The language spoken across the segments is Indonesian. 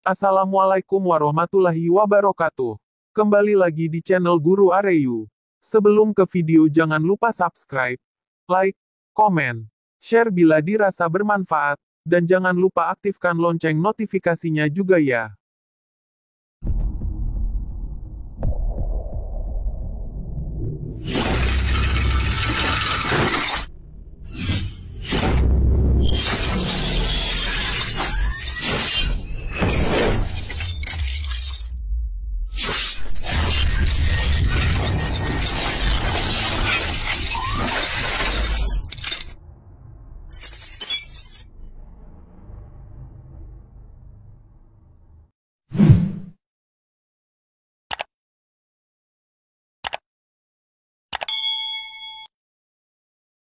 Assalamualaikum warahmatullahi wabarakatuh. Kembali lagi di channel Guru Areyu. Sebelum ke video jangan lupa subscribe, like, komen, share bila dirasa bermanfaat, dan jangan lupa aktifkan lonceng notifikasinya juga ya.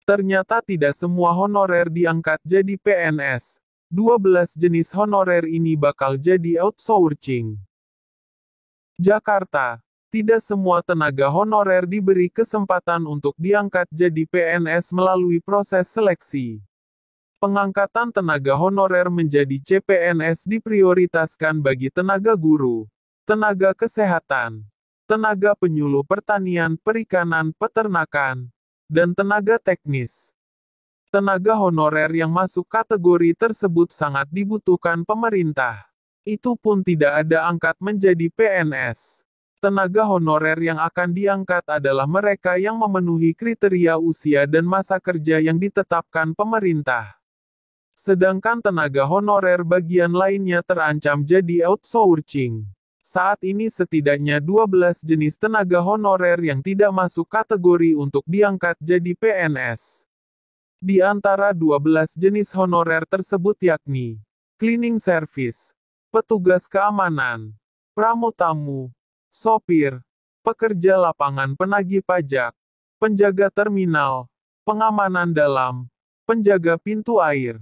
Ternyata tidak semua honorer diangkat jadi PNS. 12 jenis honorer ini bakal jadi outsourcing. Jakarta. Tidak semua tenaga honorer diberi kesempatan untuk diangkat jadi PNS melalui proses seleksi. Pengangkatan tenaga honorer menjadi CPNS diprioritaskan bagi tenaga guru, tenaga kesehatan, tenaga penyuluh pertanian, perikanan, peternakan, dan tenaga teknis. Tenaga honorer yang masuk kategori tersebut sangat dibutuhkan pemerintah. Itu pun tidak ada angkat menjadi PNS. Tenaga honorer yang akan diangkat adalah mereka yang memenuhi kriteria usia dan masa kerja yang ditetapkan pemerintah. Sedangkan tenaga honorer bagian lainnya terancam jadi outsourcing. Saat ini setidaknya 12 jenis tenaga honorer yang tidak masuk kategori untuk diangkat jadi PNS. Di antara 12 jenis honorer tersebut yakni cleaning service, petugas keamanan, pramu-tamu, sopir, pekerja lapangan penagih pajak, penjaga terminal, pengamanan dalam, penjaga pintu air.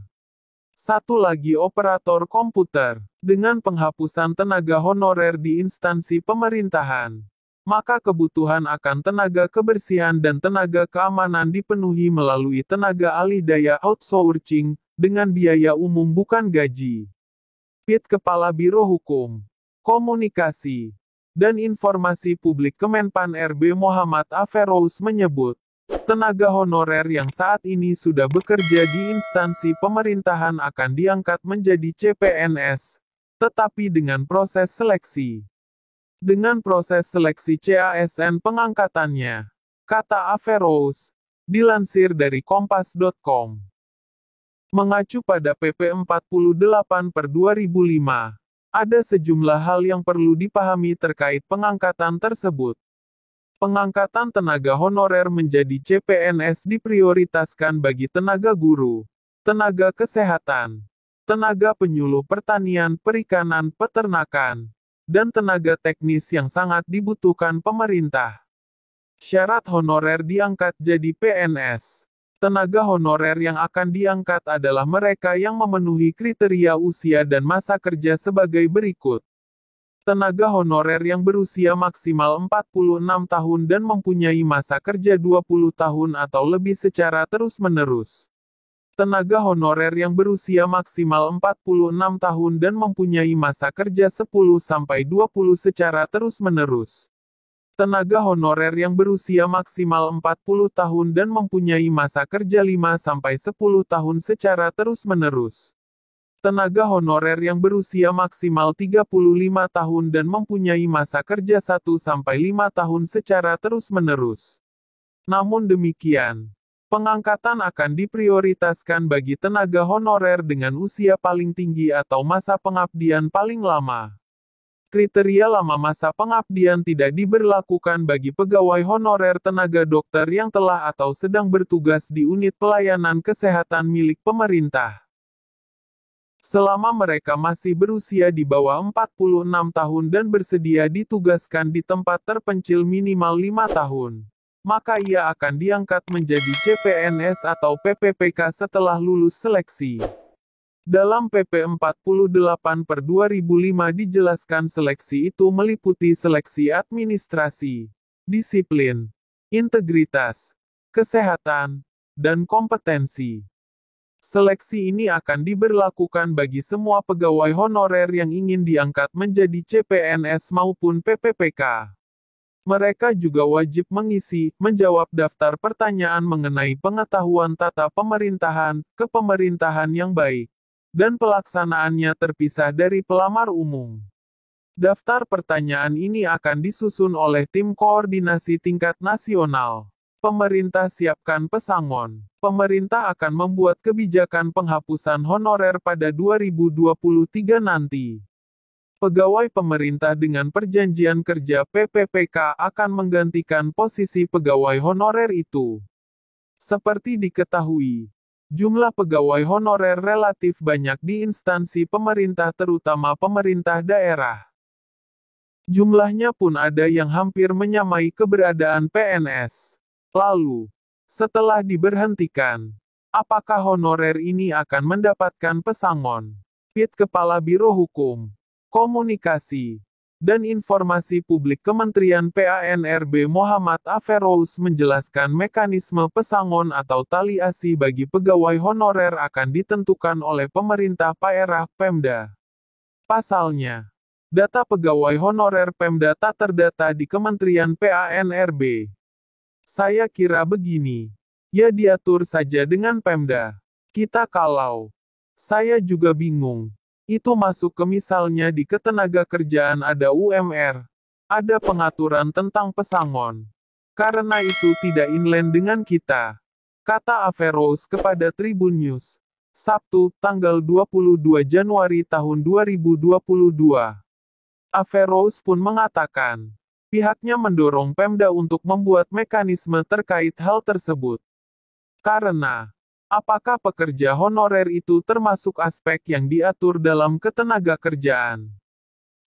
Satu lagi operator komputer. Dengan penghapusan tenaga honorer di instansi pemerintahan, maka kebutuhan akan tenaga kebersihan dan tenaga keamanan dipenuhi melalui tenaga alih daya outsourcing, dengan biaya umum bukan gaji. PIT Kepala Biro Hukum, Komunikasi, dan Informasi Publik Kemenpan RB Muhammad Aferous menyebut, tenaga honorer yang saat ini sudah bekerja di instansi pemerintahan akan diangkat menjadi CPNS, tetapi dengan proses seleksi. Dengan proses seleksi CASN pengangkatannya, kata Aferous, dilansir dari kompas.com. Mengacu pada PP 48/2005, ada sejumlah hal yang perlu dipahami terkait pengangkatan tersebut. Pengangkatan tenaga honorer menjadi CPNS diprioritaskan bagi tenaga guru, tenaga kesehatan, tenaga penyuluh pertanian, perikanan, peternakan, dan tenaga teknis yang sangat dibutuhkan pemerintah. Syarat honorer diangkat jadi PNS. Tenaga honorer yang akan diangkat adalah mereka yang memenuhi kriteria usia dan masa kerja sebagai berikut. Tenaga honorer yang berusia maksimal 46 tahun dan mempunyai masa kerja 20 tahun atau lebih secara terus-menerus. Tenaga honorer yang berusia maksimal 46 tahun dan mempunyai masa kerja 10-20 secara terus-menerus. Tenaga honorer yang berusia maksimal 40 tahun dan mempunyai masa kerja 5-10 tahun secara terus-menerus. Tenaga honorer yang berusia maksimal 35 tahun dan mempunyai masa kerja 1-5 tahun secara terus-menerus. Namun demikian, pengangkatan akan diprioritaskan bagi tenaga honorer dengan usia paling tinggi atau masa pengabdian paling lama. Kriteria lama masa pengabdian tidak diberlakukan bagi pegawai honorer tenaga dokter yang telah atau sedang bertugas di unit pelayanan kesehatan milik pemerintah. Selama mereka masih berusia di bawah 46 tahun dan bersedia ditugaskan di tempat terpencil minimal 5 tahun, maka ia akan diangkat menjadi CPNS atau PPPK setelah lulus seleksi. Dalam PP 48/2005 dijelaskan seleksi itu meliputi seleksi administrasi, disiplin, integritas, kesehatan, dan kompetensi. Seleksi ini akan diberlakukan bagi semua pegawai honorer yang ingin diangkat menjadi CPNS maupun PPPK. Mereka juga wajib mengisi, menjawab daftar pertanyaan mengenai pengetahuan tata pemerintahan, kepemerintahan yang baik, dan pelaksanaannya terpisah dari pelamar umum. Daftar pertanyaan ini akan disusun oleh tim koordinasi tingkat nasional. Pemerintah siapkan pesangon. Pemerintah akan membuat kebijakan penghapusan honorer pada 2023 nanti. Pegawai pemerintah dengan perjanjian kerja PPPK akan menggantikan posisi pegawai honorer itu. Seperti diketahui, jumlah pegawai honorer relatif banyak di instansi pemerintah terutama pemerintah daerah. Jumlahnya pun ada yang hampir menyamai keberadaan PNS. Lalu, setelah diberhentikan, apakah honorer ini akan mendapatkan pesangon? Pit Kepala Biro Hukum, Komunikasi, dan Informasi Publik Kementerian PANRB Muhammad Aferous menjelaskan mekanisme pesangon atau tali asi bagi pegawai honorer akan ditentukan oleh pemerintah daerah Pemda. Pasalnya, data pegawai honorer Pemda tak terdata di Kementerian PANRB. Saya kira begini, ya diatur saja dengan Pemda. Kita kalau. Saya juga bingung. Itu masuk ke misalnya di ketenagakerjaan ada UMR. Ada pengaturan tentang pesangon. Karena itu tidak inline dengan kita. Kata Aferous kepada Tribun News. Sabtu, tanggal 22 Januari tahun 2022. Aferous pun mengatakan, pihaknya mendorong Pemda untuk membuat mekanisme terkait hal tersebut. Karena, apakah pekerja honorer itu termasuk aspek yang diatur dalam ketenagakerjaan?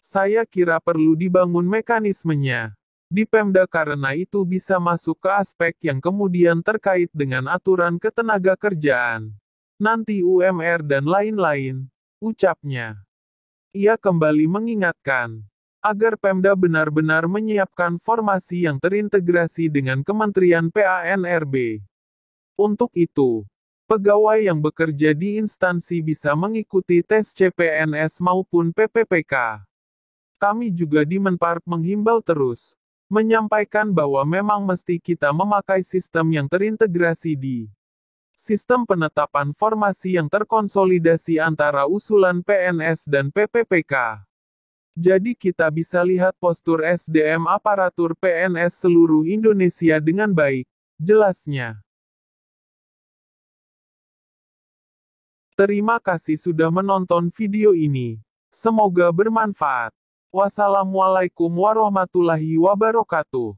Saya kira perlu dibangun mekanismenya di Pemda karena itu bisa masuk ke aspek yang kemudian terkait dengan aturan ketenagakerjaan. Nanti UMR dan lain-lain, ucapnya. Ia kembali mengingatkan, agar Pemda benar-benar menyiapkan formasi yang terintegrasi dengan Kementerian PANRB. Untuk itu, pegawai yang bekerja di instansi bisa mengikuti tes CPNS maupun PPPK. Kami juga di Menparp menghimbau terus, menyampaikan bahwa memang mesti kita memakai sistem yang terintegrasi di sistem penetapan formasi yang terkonsolidasi antara usulan PNS dan PPPK. Jadi kita bisa lihat postur SDM aparatur PNS seluruh Indonesia dengan baik, jelasnya. Terima kasih sudah menonton video ini. Semoga bermanfaat. Wassalamualaikum warahmatullahi wabarakatuh.